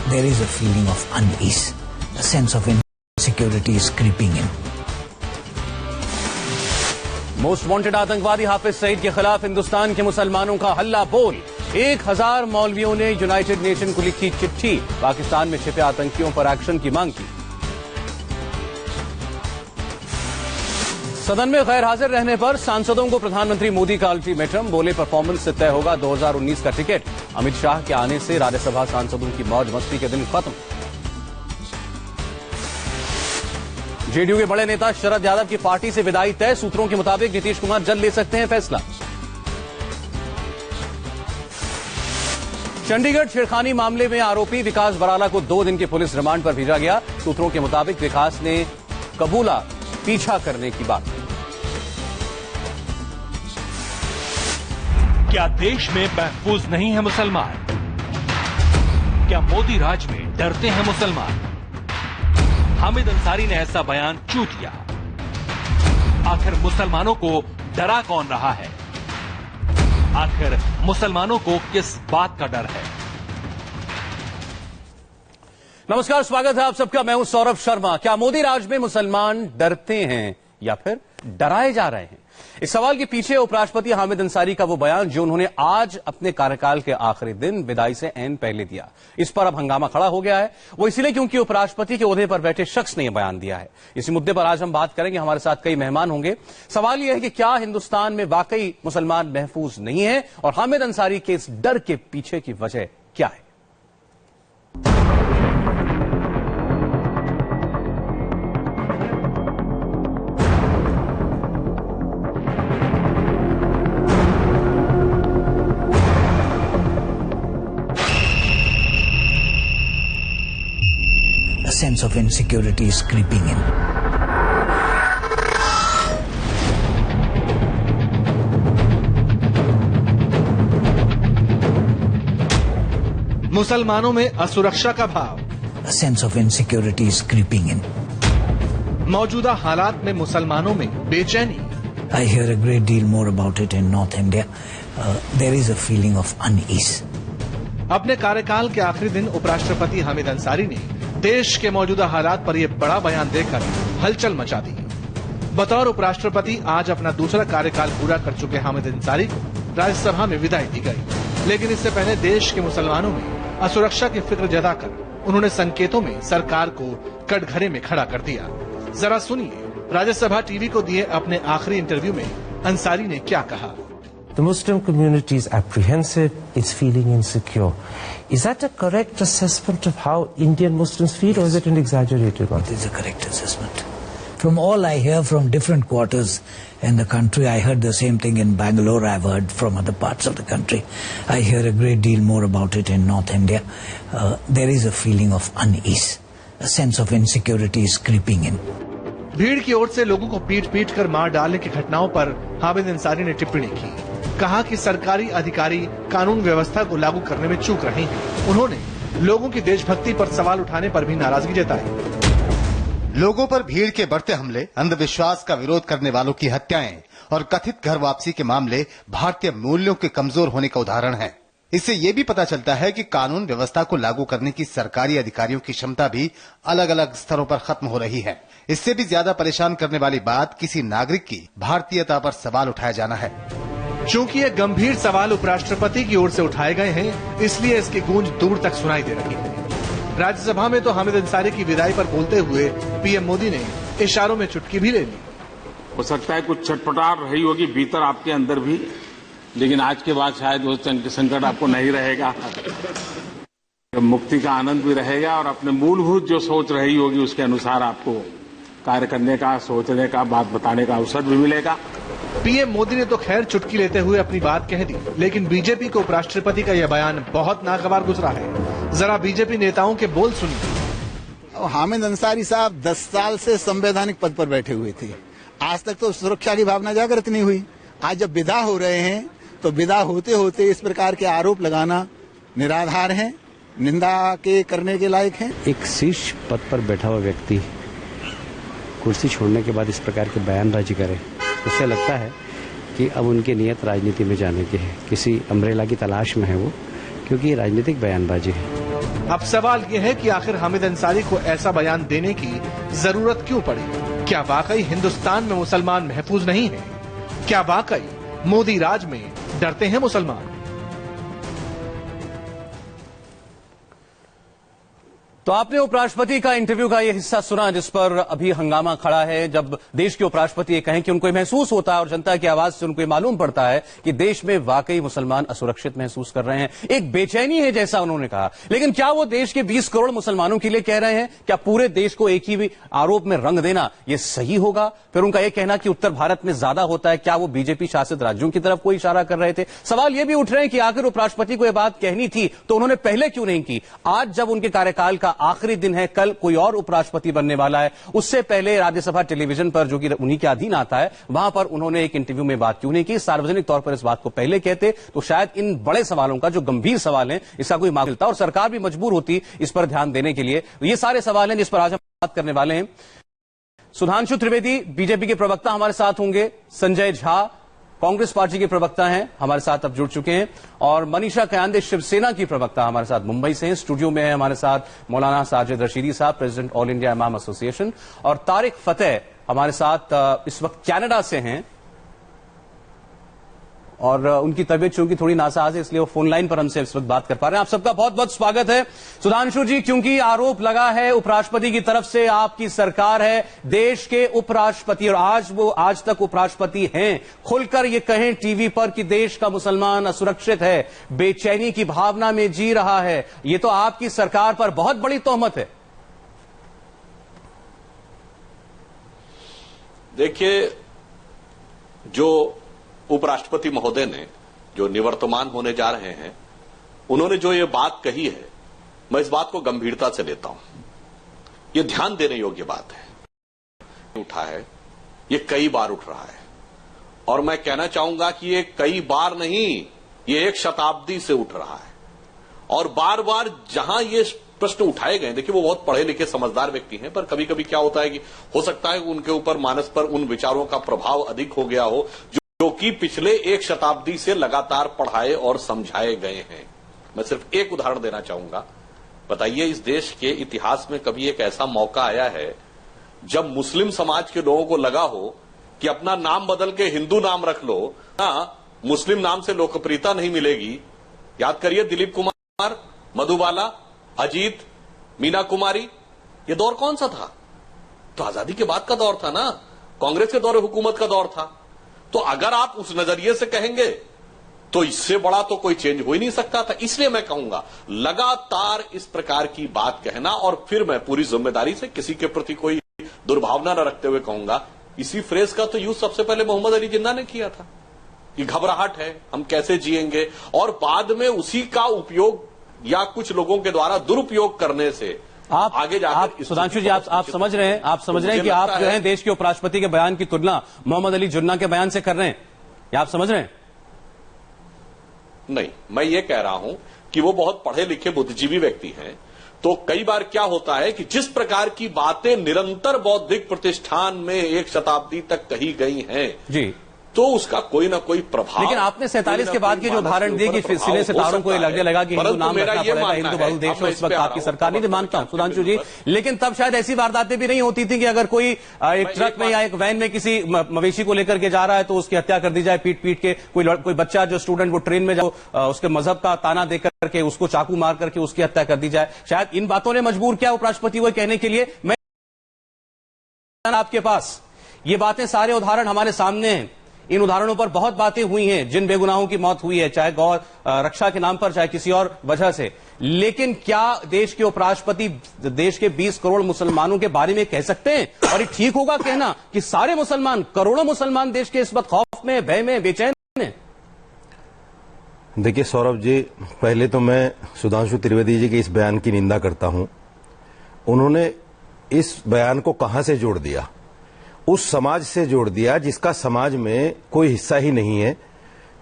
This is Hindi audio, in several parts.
there is a feeling of unease. A sense of insecurity is creeping in. Most wanted आतंकवादी हाफिज सईद के खिलाफ हिंदुस्तान के मुसलमानों का हल्ला बोल। 1000 मौलवियों ने यूनाइटेड नेशन को लिखी चिट्ठी, पाकिस्तान में छिपे आतंकियों पर एक्शन की मांग की। सदन में गैर हाजिर रहने पर सांसदों को प्रधानमंत्री मोदी का अल्टीमेटम, बोले परफॉर्मेंस से तय होगा 2019 का टिकट। अमित शाह के आने से राज्यसभा सांसदों की मौज मस्ती के दिन खत्म। जेडीयू के बड़े नेता शरद यादव की पार्टी से विदाई तय, सूत्रों के मुताबिक नीतीश कुमार जल्द ले सकते हैं फैसला। चंडीगढ़ छेड़खानी मामले में आरोपी विकास बराला को 2 दिन के पुलिस रिमांड पर भेजा गया। सूत्रों के मुताबिक विकास ने कबूला पीछा करने की बात। क्या देश में महफूज नहीं है मुसलमान? क्या मोदी राज में डरते हैं मुसलमान? हामिद अंसारी ने ऐसा बयान क्यों दिया? आखिर मुसलमानों को डरा कौन रहा है? आखिर मुसलमानों को किस बात का डर है? नमस्कार, स्वागत है आप सबका। मैं हूं सौरभ शर्मा। क्या मोदी राज में मुसलमान डरते हैं या फिर डराए जा रहे हैं? इस सवाल के पीछे उपराष्ट्रपति हामिद अंसारी का वो बयान जो उन्होंने आज अपने कार्यकाल के आखिरी दिन विदाई से ऐन पहले दिया। इस पर अब हंगामा खड़ा हो गया है। वो इसलिए क्योंकि उपराष्ट्रपति के ओहदे पर बैठे शख्स ने यह बयान दिया है। इसी मुद्दे पर आज हम बात करेंगे। हमारे साथ कई मेहमान होंगे। सवाल यह है कि क्या हिंदुस्तान में वाकई मुसलमान महफूज नहीं है और हामिद अंसारी के इस डर के पीछे की वजह क्या है? A sense of insecurity is creeping in. मुसलमानों में असुरक्षा का भाव। A sense of insecurity is creeping in. मौजूदा हालात में मुसलमानों में बेचैनी। I hear a great deal more about it in North India. There is a feeling of unease. अपने कार्यकाल के आखिरी दिन उपराष्ट्रपति हामिद अंसारी ने देश के मौजूदा हालात पर यह बड़ा बयान देकर हलचल मचा दी। बतौर उपराष्ट्रपति आज अपना दूसरा कार्यकाल पूरा कर चुके हामिद अंसारी को राज्यसभा में विदाई दी गई। लेकिन इससे पहले देश के मुसलमानों में असुरक्षा की फिक्र जताकर उन्होंने संकेतों में सरकार को कटघरे में खड़ा कर दिया। जरा सुनिए राज्यसभा टीवी को दिए अपने आखिरी इंटरव्यू में अंसारी ने क्या कहा। The Muslim community is apprehensive, it's feeling insecure. Is that a correct assessment of how Indian Muslims feel, or is it an exaggerated one? It is a correct assessment. From all I hear from different quarters in the country, I heard the same thing in Bangalore, I've heard from other parts of the country. I hear a great deal more about it in North India. There is a feeling of unease. A sense of insecurity is creeping in. भीड़ की ओर से लोगों को पीट पीट कर मार डालने की घटनाओं पर हामिद अंसारी ने टिप्पणी की। कहा कि सरकारी अधिकारी कानून व्यवस्था को लागू करने में चूक रहे हैं। उन्होंने लोगों की देशभक्ति पर सवाल उठाने पर भी नाराजगी जताई। लोगों पर भीड़ के बढ़ते हमले, अंधविश्वास का विरोध करने वालों की हत्याएं और कथित घर वापसी के मामले भारतीय मूल्यों के कमजोर होने का उदाहरण है। इससे ये भी पता चलता है कि कानून व्यवस्था को लागू करने की सरकारी अधिकारियों की क्षमता भी अलग अलग स्तरों पर खत्म हो रही है। इससे भी ज्यादा परेशान करने वाली बात किसी नागरिक की भारतीयता पर सवाल उठाया जाना है। चूंकि ये गंभीर सवाल उपराष्ट्रपति की ओर से उठाए गए हैं, इसलिए इसकी गूंज दूर तक सुनाई दे रही है। राज्यसभा में तो हामिद अंसारी की विदाई पर बोलते हुए पीएम मोदी ने इशारों में चुटकी भी ले ली। हो सकता है कुछ छटपटाहट रही होगी भीतर आपके अंदर भी, लेकिन आज के बाद शायद वो संकट आपको नहीं रहेगा। मुक्ति का आनंद भी रहेगा और अपने मूलभूत जो सोच रही होगी उसके अनुसार आपको कार्य करने का, सोचने का, बात बताने का अवसर भी मिलेगा। पीएम मोदी ने तो खैर चुटकी लेते हुए अपनी बात कह दी, लेकिन बीजेपी को उपराष्ट्रपति का यह बयान बहुत नागवार गुजरा है। जरा बीजेपी नेताओं के बोल सुनिए। हामिद अंसारी साहब 10 साल से संवैधानिक पद पर बैठे हुए थे। आज तक तो सुरक्षा की भावना जागृत नहीं हुई। आज जब विदा हो रहे हैं तो विदा होते होते इस प्रकार के आरोप लगाना निराधार है, निंदा के करने के लायक है। एक शीर्ष पद पर बैठा हुआ व्यक्ति कुर्सी छोड़ने के बाद इस प्रकार के बयानबाजी करे, उससे लगता है कि अब उनकी नियत राजनीति में जाने की है। किसी अम्ब्रेला की तलाश में है वो, क्योंकि ये राजनीतिक बयानबाजी है। अब सवाल यह है कि आखिर हामिद अंसारी को ऐसा बयान देने की जरूरत क्यों पड़ी? क्या वाकई हिंदुस्तान में मुसलमान महफूज नहीं है? क्या वाकई मोदी राज में डरते हैं मुसलमान? तो आपने उपराष्ट्रपति का इंटरव्यू का यह हिस्सा सुना जिस पर अभी हंगामा खड़ा है। जब देश के उपराष्ट्रपति ये कहें कि उनको महसूस होता है और जनता की आवाज से उनको मालूम पड़ता है कि देश में वाकई मुसलमान असुरक्षित महसूस कर रहे हैं, एक बेचैनी है जैसा उन्होंने कहा। लेकिन क्या वो देश के 20 करोड़ मुसलमानों के लिए कह रहे हैं? क्या पूरे देश को एक ही आरोप में रंग देना यह सही होगा? फिर उनका यह कहना कि उत्तर भारत में ज्यादा होता है, क्या वो बीजेपी शासित राज्यों की तरफ कोई इशारा कर रहे थे? सवाल यह भी उठ रहे हैं कि आखिर उपराष्ट्रपति को यह बात कहनी थी तो उन्होंने पहले क्यों नहीं की? आज जब उनके कार्यकाल का आखिरी दिन है, कल कोई और उपराष्ट्रपति बनने वाला है, उससे पहले राज्यसभा टेलीविजन पर जो कि उन्हीं के अधीन आता है, वहां पर उन्होंने एक इंटरव्यू में बात क्यों नहीं की? सार्वजनिक तौर पर इस बात को पहले कहते तो शायद इन बड़े सवालों का, जो गंभीर सवाल है, इसका कोई मामला मिलता और सरकार भी मजबूर होती इस पर ध्यान देने के लिए। ये सारे सवाल हैं जिस पर आज हम बात करने वाले हैं। सुधांशु त्रिवेदी बीजेपी के प्रवक्ता हमारे साथ होंगे, संजय झा कांग्रेस पार्टी के प्रवक्ता हैं, हमारे साथ अब जुड़ चुके हैं, और मनीषा कयांदे शिवसेना की प्रवक्ता हमारे साथ मुंबई से हैं। स्टूडियो में है हमारे साथ मौलाना साजिद रशीदी साहब, प्रेसिडेंट ऑल इंडिया इमाम एसोसिएशन, और तारिक फतेह हमारे साथ इस वक्त कनाडा से हैं और उनकी तबीयत चूंकि थोड़ी नासाज है इसलिए वो फोन लाइन पर हमसे इस वक्त बात कर पा रहे हैं। आप सबका बहुत बहुत स्वागत है। सुधांशु जी, क्योंकि आरोप लगा है उपराष्ट्रपति की तरफ से, आपकी सरकार है, देश के उपराष्ट्रपति, और आज तक उपराष्ट्रपति हैं, खुलकर ये कहें टीवी पर कि देश का मुसलमान असुरक्षित है, बेचैनी की भावना में जी रहा है, ये तो आपकी सरकार पर बहुत बड़ी तोहमत है। देखिए, जो उपराष्ट्रपति महोदय ने, जो निवर्तमान होने जा रहे हैं, उन्होंने जो ये बात कही है, मैं इस बात को गंभीरता से लेता हूं। ये ध्यान देने योग्य बात है। उठा है, ये कई बार उठ रहा है, और मैं कहना चाहूंगा कि ये कई बार नहीं, ये 1 शताब्दी से उठ रहा है। और बार बार जहां ये प्रश्न उठाए गए, देखिए वो बहुत पढ़े लिखे समझदार व्यक्ति हैं, पर कभी कभी क्या होता है कि हो सकता है उनके ऊपर, मानस पर उन विचारों का प्रभाव अधिक हो गया हो जो कि पिछले 1 शताब्दी से लगातार पढ़ाए और समझाए गए हैं। मैं सिर्फ एक उदाहरण देना चाहूंगा। बताइए, इस देश के इतिहास में कभी एक ऐसा मौका आया है जब मुस्लिम समाज के लोगों को लगा हो कि अपना नाम बदल के हिंदू नाम रख लो, मुस्लिम नाम से लोकप्रियता नहीं मिलेगी? याद करिए, दिलीप कुमार, मधुबाला, अजीत, मीना कुमारी, ये दौर कौन सा था? तो आजादी के बाद का दौर था ना, कांग्रेस के दौर हुकूमत का दौर था। तो अगर आप उस नजरिए से कहेंगे तो इससे बड़ा तो कोई चेंज हो ही नहीं सकता था। इसलिए मैं कहूंगा, लगातार इस प्रकार की बात कहना, और फिर मैं पूरी जिम्मेदारी से किसी के प्रति कोई दुर्भावना न रखते हुए कहूंगा, इसी फ्रेज का तो यूज सबसे पहले मोहम्मद अली जिन्ना ने किया था कि घबराहट है, हम कैसे जिएंगे, और बाद में उसी का उपयोग या कुछ लोगों के द्वारा दुरुपयोग करने से आप आगे जाकर। सुधांशु जी, आप समझ रहे हैं कि आप जो है देश के उपराष्ट्रपति के बयान की तुलना मोहम्मद अली जिन्ना के बयान से कर रहे हैं, या आप समझ रहे हैं? नहीं, मैं ये कह रहा हूं कि वो बहुत पढ़े लिखे बुद्धिजीवी व्यक्ति हैं। तो कई बार क्या होता है कि जिस प्रकार की बातें निरंतर बौद्धिक प्रतिष्ठान में 1 शताब्दी तक कही गई हैं जी, तो उसका कोई ना कोई प्रभाव। लेकिन आपने 47 के बाद की जो उदाहरण दी कि सिले सितारों को लगने लगा कि हिंदू नाम रखना पड़ेगा, हिंदू बहुल देश है, उस वक्त आपकी सरकार नहीं, मानता हूं सुधांशु जी, लेकिन तब शायद ऐसी वारदातें भी नहीं होती थी कि अगर कोई एक ट्रक में या एक वैन में किसी मवेशी को लेकर के जा रहा है तो उसकी हत्या कर दी जाए पीट पीट के। कोई बच्चा जो स्टूडेंट वो ट्रेन में जो उसके मजहब का ताना देकर के उसको चाकू मार करके उसकी हत्या कर दी जाए। शायद इन बातों ने मजबूर किया उपराष्ट्रपति को कहने के लिए। मैं आपके पास ये बातें, सारे उदाहरण हमारे सामने हैं, इन उदाहरणों पर बहुत बातें हुई हैं, जिन बेगुनाहों की मौत हुई है, चाहे गौ रक्षा के नाम पर, चाहे किसी और वजह से। लेकिन क्या देश के उपराष्ट्रपति देश के 20 करोड़ मुसलमानों के बारे में कह सकते हैं, और ये ठीक होगा कहना कि सारे मुसलमान, करोड़ों मुसलमान देश के इस वक्त खौफ में, भय में, बेचैन हैं? देखिए सौरभ जी, पहले तो मैं सुधांशु त्रिवेदी जी के इस बयान की निंदा करता हूं। उन्होंने इस बयान को कहां से जोड़ दिया? उस समाज से जोड़ दिया जिसका समाज में कोई हिस्सा ही नहीं है,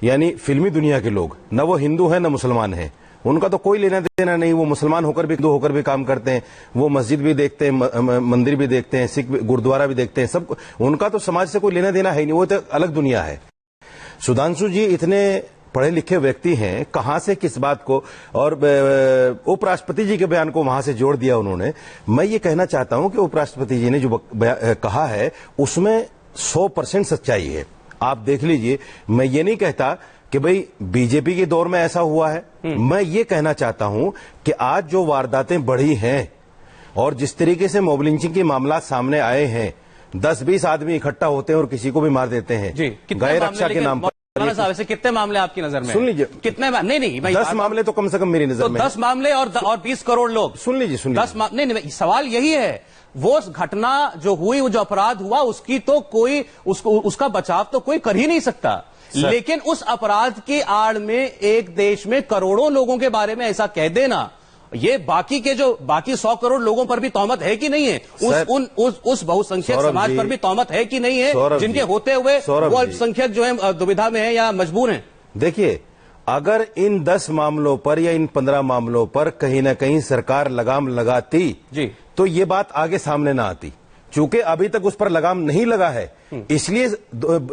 यानी फिल्मी दुनिया के लोग। न वो हिंदू है न मुसलमान है, उनका तो कोई लेना देना नहीं। वो मुसलमान होकर भी, हिंदू होकर भी काम करते हैं, वो मस्जिद भी देखते हैं, मंदिर भी देखते हैं, सिख गुरुद्वारा भी देखते हैं, सब। उनका तो समाज से कोई लेना देना है ही नहीं, वो तो अलग दुनिया है। सुधांशु जी इतने पढ़े लिखे व्यक्ति हैं, कहां से किस बात को और उपराष्ट्रपति जी के बयान को वहां से जोड़ दिया उन्होंने। मैं ये कहना चाहता हूं कि उपराष्ट्रपति जी ने जो कहा है उसमें 100% सच्चाई है। आप देख लीजिए, मैं ये नहीं कहता कि भाई बीजेपी के दौर में ऐसा हुआ है। मैं ये कहना चाहता हूं कि आज जो वारदातें बढ़ी हैं और जिस तरीके से मॉब लिंचिंग के मामला सामने आए हैं, 10-20 आदमी इकट्ठा होते हैं और किसी को भी मार देते हैं गए रक्षा के नाम पर। साहब ऐसे कितने मामले आपकी नजर में? सुन लीजिए, कितने नहीं 10 मामले तो कम से कम मेरी नजर में। 10 मामले और 20 करोड़ लोग। सुन लीजिए 10 नहीं, सवाल यही है, वो घटना जो हुई, वो जो अपराध हुआ, उसकी तो कोई उसका बचाव तो कोई कर ही नहीं सकता। लेकिन उस अपराध की आड़ में एक देश में करोड़ों लोगों के बारे में ऐसा कह देना, ये बाकी 100 करोड़ लोगों पर भी तौमत है कि नहीं है? उस बहुसंख्यक समाज पर भी तौमत है कि नहीं है, जिनके होते हुए वो अल्पसंख्यक जो है दुविधा में है या मजबूर हैं? देखिए, अगर इन 10 मामलों पर या इन 15 मामलों पर कहीं ना कहीं सरकार लगाम लगाती जी, तो ये बात आगे सामने ना आती। चूंकि अभी तक उस पर लगाम नहीं लगा है, इसलिए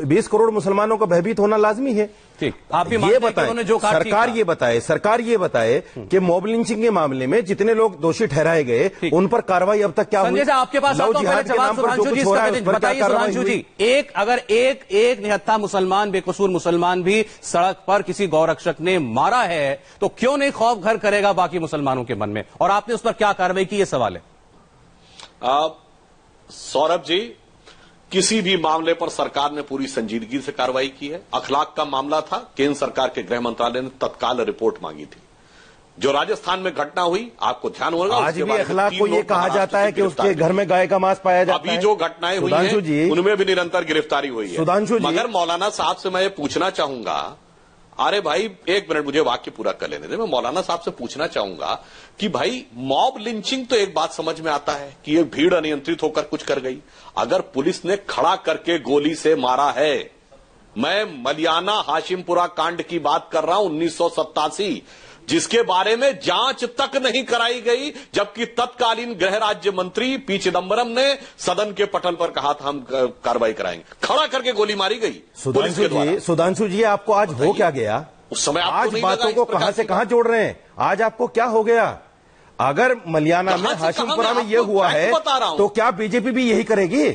20 करोड़ मुसलमानों का भयभीत होना लाजमी है। ठीक, आप भी ये बताएं, जो सरकार ये बताए कि मॉब लिंचिंग के मामले में जितने लोग दोषी ठहराए गए उन पर कार्रवाई अब तक क्या हुई? संजय साहब, आपके पास सुधांशु जी, अगर एक निहत्था मुसलमान, बेकसूर मुसलमान भी सड़क पर किसी गौरक्षक ने मारा है, तो क्यों नहीं खौफ घर करेगा बाकी मुसलमानों के मन में? और आपने उस पर क्या कार्रवाई की, ये सवाल है। सौरभ जी, किसी भी मामले पर सरकार ने पूरी संजीदगी से कार्रवाई की है। अखलाक का मामला था, केंद्र सरकार के गृह मंत्रालय ने तत्काल रिपोर्ट मांगी थी। जो राजस्थान में घटना हुई, आपको ध्यान होगा, आज भी अखलाक को ये कहा जाता है कि उसके घर में गाय का मांस पाया जाता है। अभी जो घटनाएं हुई हैं, उनमें भी निरंतर गिरफ्तारी हुई है। सुधांशु जी, मगर मौलाना साहब से मैं ये पूछना चाहूंगा, अरे भाई एक मिनट मुझे वाक्य पूरा कर लेने दे। मैं मौलाना साहब से पूछना चाहूंगा कि भाई मॉब लिंचिंग तो एक बात समझ में आता है कि एक भीड़ अनियंत्रित होकर कुछ कर गई। अगर पुलिस ने खड़ा करके गोली से मारा है, मैं मलियाना हाशिमपुरा कांड की बात कर रहा हूं 1987, जिसके बारे में जांच तक नहीं कराई गई, जबकि तत्कालीन गृह राज्य मंत्री पी चिदंबरम ने सदन के पटल पर कहा था हम कार्रवाई कराएंगे। खड़ा करके गोली मारी गई पुलिस के द्वारा। सुधांशु जी, आपको आज हो क्या गया? उस समय आज बातों को कहां से कहां जोड़ रहे हैं? आज आपको क्या हो गया? अगर मलियाना में, हाशिमपुरा में यह हुआ है, तो क्या बीजेपी भी यही करेगी?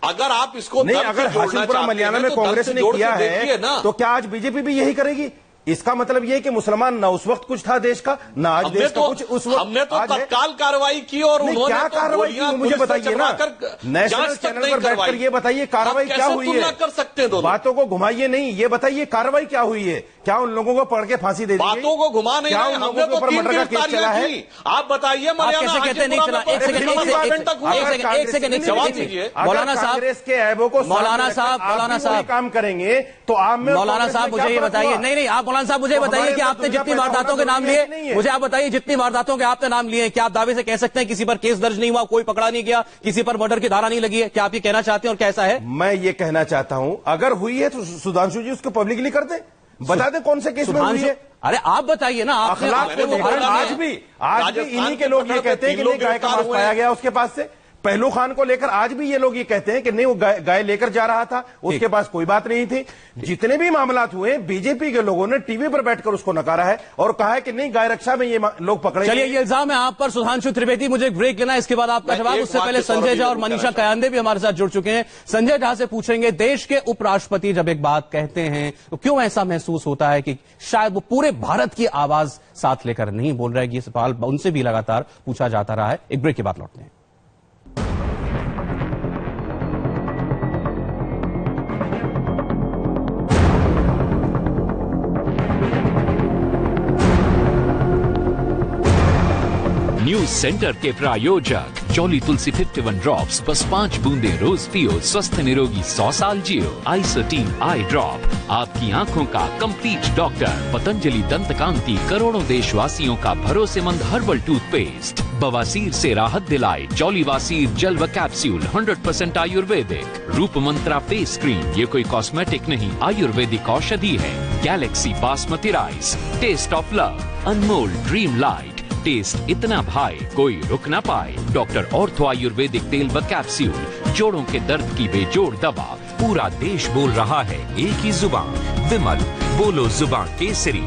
अगर आप इसको नहीं, अगर हाशिमपुरा मलियाना में कांग्रेस ने किया है, तो क्या आज बीजेपी भी यही करेगी? इसका मतलब यह कि मुसलमान न उस वक्त कुछ था देश का, न आज देश का कुछ उस वक्त। हमने तो तत्काल कार्रवाई की और उन्होंने क्या कार्रवाई की मुझे बताइए ना। नेशनल चैनल पर बैठकर ये बताइए कार्रवाई क्या हुई है। कर सकते हैं, बातों को घुमाइए नहीं, ये बताइए कार्रवाई क्या हुई है। क्या उन लोगों को पकड़ के फांसी दे दी? बातों को घुमा नहीं, हमने तो 3 गिरफ्तारियां की। आप बताइए मौलाना साहब, कांग्रेस के ऐबों को मौलाना साहब काम करेंगे तो आप मौलाना साहब मुझे ये बताइए, नहीं आप मौलाना साहब मुझे बताइए कि आपने जितनी वारदातों के नाम लिए, मुझे आप बताइए जितनी वारदातों के आपने नाम लिए, क्या आप दावे से कह सकते हैं किसी पर केस दर्ज नहीं हुआ, कोई पकड़ा नहीं गया, किसी पर मर्डर की धारा नहीं लगी है? क्या आप ये कहना चाहते हैं और कैसा है? मैं ये कहना चाहता हूं, अगर हुई है तो सुधांशु जी उसको पब्लिकली कर दे, बता दे कौन से केस में हुई है। अरे आप बताइए ना। अखलाक को आज भी इन्हीं के लोग ये कहते हैं कि नहीं गाय का मांस पाया गया उसके पास से। पहलू खान को लेकर आज भी ये लोग ये कहते हैं कि नहीं वो गाय लेकर जा रहा था, उसके पास कोई बात नहीं थी। जितने भी मामलात हुए, बीजेपी के लोगों ने टीवी पर बैठकर उसको नकारा है और कहा है कि नहीं गाय रक्षा में ये लोग पकड़े। चलिए, ये इल्जाम है आप पर। सुधांशु त्रिवेदी, मुझे एक ब्रेक लेना है, इसके बाद आपका जवाब। उससे पहले संजय झा और मनीषा कयांदे भी हमारे साथ जुड़ चुके हैं। संजय झा से पूछेंगे, देश के उपराष्ट्रपति जब एक बात कहते हैं तो क्यों ऐसा महसूस होता है कि शायद वो पूरे भारत की आवाज साथ लेकर नहीं बोल रहे? ये सवाल उनसे भी लगातार पूछा जाता रहा है। एक ब्रेक के बाद लौटते हैं। न्यूज सेंटर के प्रायोजक जॉली तुलसी 51 ड्रॉप्स, बस 5 बूंदे रोज पियो, स्वस्थ निरोगी 100 साल जियो। आइसोटीन आई ड्रॉप, आपकी आंखों का कंप्लीट डॉक्टर। पतंजलि दंत कांति, करोड़ों देशवासियों का भरोसेमंद हर्बल टूथपेस्ट। बवासीर से राहत दिलाए जॉली वासीर जेल व कैप्सूल, 100% आयुर्वेदिक। रूप मंत्रा फेस क्रीम, ये कोई कॉस्मेटिक नहीं, आयुर्वेदिक औषधि है। Galaxy basmati rice, taste of love. Anmol dream light, taste इतना भाई कोई रुक ना पाए। डॉक्टर ऑर्थो आयुर्वेदिक तेल व कैप्सूल, जोड़ों के दर्द की बेजोड़ दवा। पूरा देश बोल रहा है एक ही जुबान, विमल। बोलो जुबान केसरी